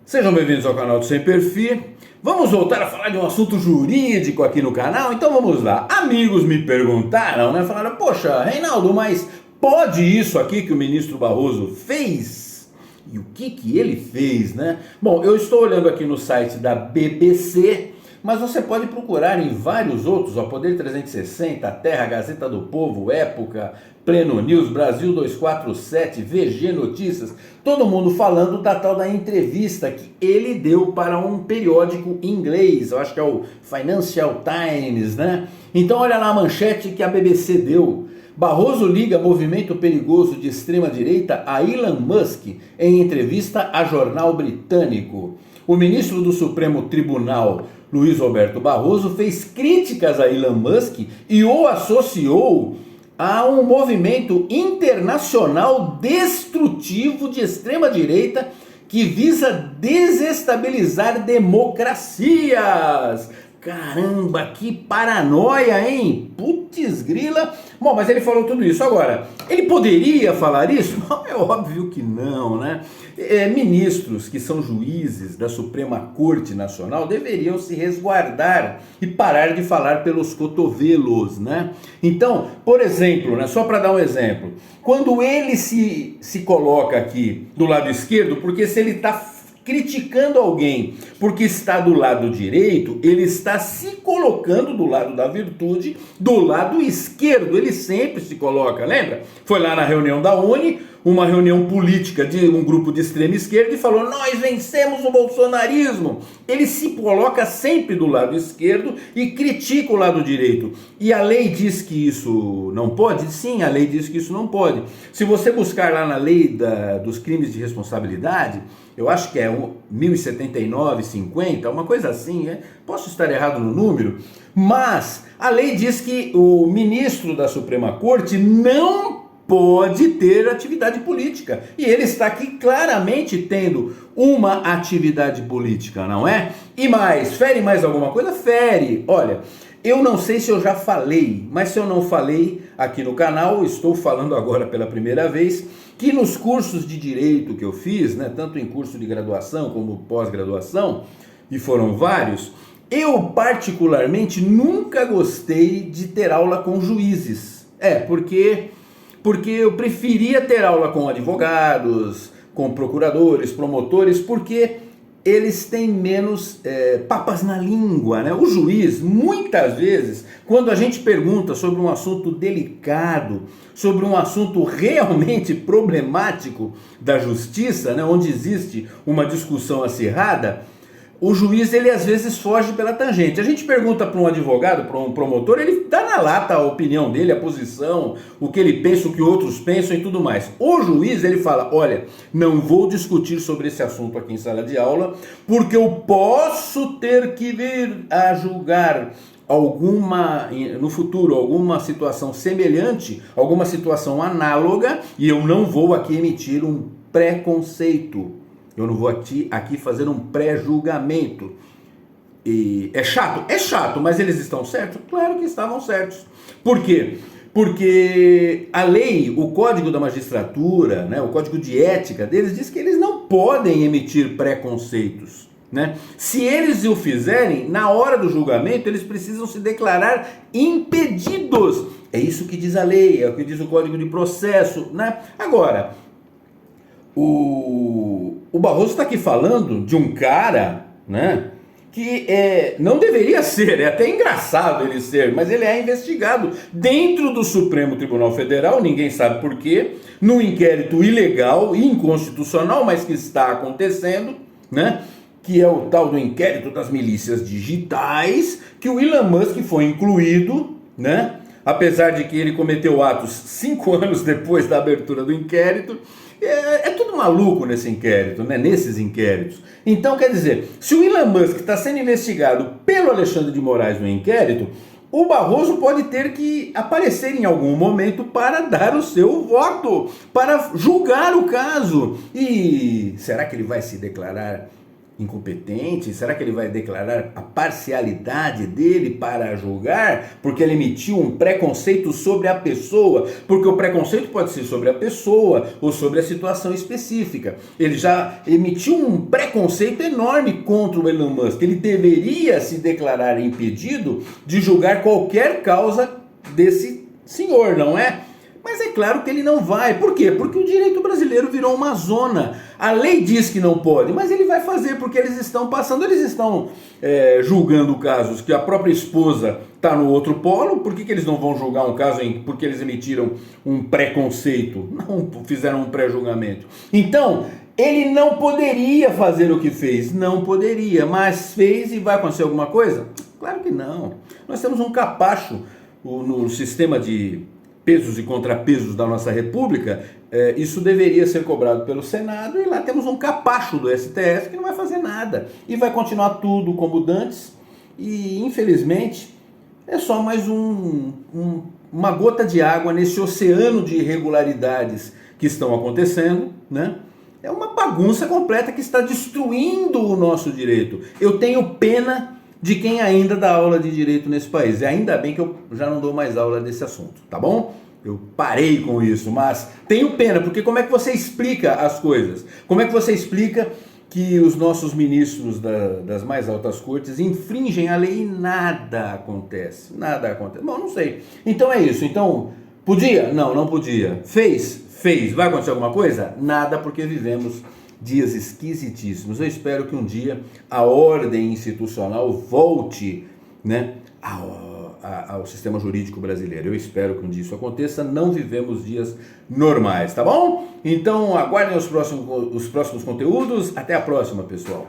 Sejam bem-vindos ao canal do Sem Perfil. Vamos voltar a falar de um assunto jurídico aqui no canal? Então vamos lá. Amigos me perguntaram, né? Falaram, poxa, Reinaldo, mas pode isso aqui que o ministro Barroso fez? E o que ele fez, né? Bom, eu estou olhando aqui no site da BBC, mas você pode procurar em vários outros, ó, Poder 360, Terra, Gazeta do Povo, Época, Pleno News, Brasil 247, VG Notícias, todo mundo falando da tal da entrevista que ele deu para um periódico inglês, eu acho que é o Financial Times, né? Então olha lá a manchete que a BBC deu. Barroso liga movimento perigoso de extrema-direita a Elon Musk em entrevista a jornal britânico. O ministro do Supremo Tribunal, Luiz Roberto Barroso, fez críticas a Elon Musk e o associou a um movimento internacional destrutivo de extrema-direita que visa desestabilizar democracias. Caramba, que paranoia, hein? Putz grila. Bom, mas ele falou tudo isso. Agora, ele poderia falar isso? É óbvio que não, né? Ministros que são juízes da Suprema Corte Nacional deveriam se resguardar e parar de falar pelos cotovelos, né? Então, por exemplo, né, só para dar um exemplo, quando ele se coloca aqui do lado esquerdo, porque se ele está criticando alguém porque está do lado direito, ele está se colocando do lado da virtude, do lado esquerdo, ele sempre se coloca, lembra? Foi lá na reunião da UNE, uma reunião política de um grupo de extrema esquerda e falou, nós vencemos o bolsonarismo. Ele se coloca sempre do lado esquerdo e critica o lado direito. E a lei diz que isso não pode? Sim, a lei diz que isso não pode. Se você buscar lá na lei dos crimes de responsabilidade, eu acho que é 1079, 50, uma coisa assim, né? Posso estar errado no número, mas a lei diz que o ministro da Suprema Corte não pode ter atividade política. E ele está aqui claramente tendo uma atividade política, não é? E mais, fere mais alguma coisa? Fere. Olha, eu não sei se eu já falei, mas se eu não falei aqui no canal, estou falando agora pela primeira vez, que nos cursos de direito que eu fiz, né, tanto em curso de graduação como pós-graduação, e foram vários, eu particularmente nunca gostei de ter aula com juízes. Porque eu preferia ter aula com advogados, com procuradores, promotores, porque eles têm menos papas na língua, né? O juiz, muitas vezes, quando a gente pergunta sobre um assunto delicado, sobre um assunto realmente problemático da justiça, né, onde existe uma discussão acirrada, o juiz, ele às vezes foge pela tangente. A gente pergunta para um advogado, para um promotor, ele dá na lata a opinião dele, a posição, o que ele pensa, o que outros pensam e tudo mais. O juiz, ele fala, olha, não vou discutir sobre esse assunto aqui em sala de aula, porque eu posso ter que vir a julgar no futuro, alguma situação semelhante, alguma situação análoga, e eu não vou aqui emitir um preconceito. Eu não vou aqui fazer um pré-julgamento. E é chato? É chato, mas eles estão certos? Claro que estavam certos. Por quê? Porque a lei, o Código da Magistratura, né, o Código de Ética deles diz que eles não podem emitir preconceitos, né? Se eles o fizerem, na hora do julgamento, eles precisam se declarar impedidos. É isso que diz a lei, é o que diz o Código de Processo, né? Agora, o Barroso está aqui falando de um cara, né, que não deveria ser, é até engraçado ele ser, mas ele é investigado dentro do Supremo Tribunal Federal, ninguém sabe por quê, num inquérito ilegal e inconstitucional, mas que está acontecendo, né, que é o tal do inquérito das milícias digitais, que o Elon Musk foi incluído, né, apesar de que ele cometeu atos 5 anos depois da abertura do inquérito. É tudo maluco nesse inquérito, né? Nesses inquéritos. Então, quer dizer, se o Elon Musk está sendo investigado pelo Alexandre de Moraes no inquérito, o Barroso pode ter que aparecer em algum momento para dar o seu voto, para julgar o caso. E será que ele vai se declarar incompetente? Será que ele vai declarar a parcialidade dele para julgar? Porque ele emitiu um preconceito sobre a pessoa, porque o preconceito pode ser sobre a pessoa ou sobre a situação específica. Ele já emitiu um preconceito enorme contra o Elon Musk. Ele deveria se declarar impedido de julgar qualquer causa desse senhor, não é? Mas é claro que ele não vai. Por quê? Porque o direito brasileiro virou uma zona. A lei diz que não pode, mas ele vai fazer porque eles estão julgando casos que a própria esposa está no outro polo. Por que eles não vão julgar um caso porque eles emitiram um preconceito? Não fizeram um pré-julgamento. Então, ele não poderia fazer o que fez. Não poderia, mas fez e vai acontecer alguma coisa? Claro que não. Nós temos um capacho no sistema de pesos e contrapesos da nossa república. Isso deveria ser cobrado pelo Senado, e lá temos um capacho do STF que não vai fazer nada e vai continuar tudo como dantes, e infelizmente é só mais uma gota de água nesse oceano de irregularidades que estão acontecendo, né? É uma bagunça completa que está destruindo o nosso direito. Eu tenho pena de quem ainda dá aula de direito nesse país. E ainda bem que eu já não dou mais aula desse assunto, tá bom? Eu parei com isso, mas tenho pena, porque como é que você explica as coisas? Como é que você explica que os nossos ministros das mais altas cortes infringem a lei e nada acontece? Nada acontece. Bom, não sei. Então é isso. Então, podia? Não, não podia. Fez? Fez. Vai acontecer alguma coisa? Nada, porque vivemos dias esquisitíssimos. Eu espero que um dia a ordem institucional volte, né, ao sistema jurídico brasileiro. Eu espero que um dia isso aconteça. Não vivemos dias normais, tá bom? Então aguardem os próximos conteúdos. Até a próxima, pessoal.